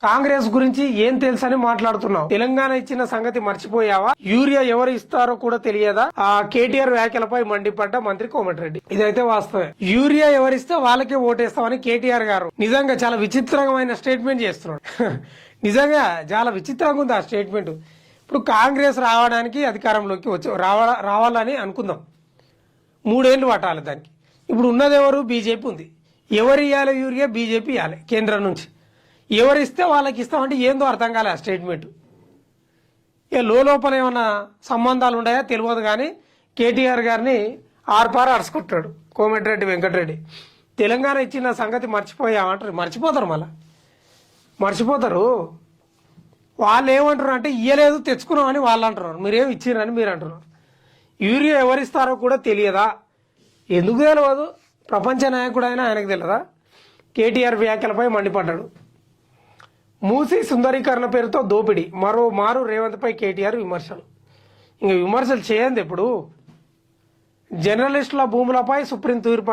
కాంగ్రెస్ గురించి ఏం తెలుసని మాట్లాడుతున్నావు? తెలంగాణ ఇచ్చిన సంగతి మర్చిపోయావా? యూరియా ఎవరు ఇస్తారో కూడా తెలియదా? ఆ కేటీఆర్ వ్యాఖ్యలపై మండిపడ్డ మంత్రి కోమటిరెడ్డి. ఇదైతే వాస్తవే. యూరియా ఎవరిస్తే వాళ్ళకే ఓటేస్తామని కేటీఆర్ గారు నిజంగా చాలా విచిత్రమైన స్టేట్మెంట్ చేస్తున్నాడు. నిజంగా చాలా విచిత్రంగా ఉంది ఆ స్టేట్మెంట్. ఇప్పుడు కాంగ్రెస్ రావడానికి అధికారంలోకి రావాలని అనుకుందాం. 3 ఏళ్లు పట్టాలి దానికి. ఇప్పుడు ఉన్నది ఎవరు? బీజేపీ ఉంది. ఎవరు ఇవ్వాలి యూరియా? బీజేపీ ఇవ్వాలి కేంద్రం నుంచి. ఎవరిస్తే వాళ్ళకి ఇస్తామంటే ఏందో అర్థం కాలే ఆ స్టేట్మెంట్. ఇక లోపల ఏమన్నా సంబంధాలు ఉన్నాయా తెలియదు, కానీ కేటీఆర్ గారిని ఆర్పారు అరుచుకుంటాడు కోమటిరెడ్డి వెంకటరెడ్డి. తెలంగాణ ఇచ్చిన సంగతి మర్చిపోయామంటారు. మర్చిపోతారు, మళ్ళా మర్చిపోతారు. వాళ్ళు ఏమంటారు అంటే ఇయ్యలేదు తెచ్చుకున్నామని వాళ్ళు అంటున్నారు, మీరేం ఇచ్చిరని మీరు అంటున్నారు. యూరియా ఎవరిస్తారో కూడా తెలియదా? ఎందుకు తెలియదు? ప్రపంచ నాయకుడు అయినా ఆయనకు తెలియదా? కేటీఆర్ వ్యాఖ్యలపై మండిపడ్డాడు. మూసీ సుందరీకరణ పేరుతో దోపిడీ, మరో మారు రేవంత్ పై కేటీఆర్ విమర్శలు. ఇంక విమర్శలు చేయండి. ఇప్పుడు జర్నలిస్టుల భూములపై సుప్రీం తుది తీర్పు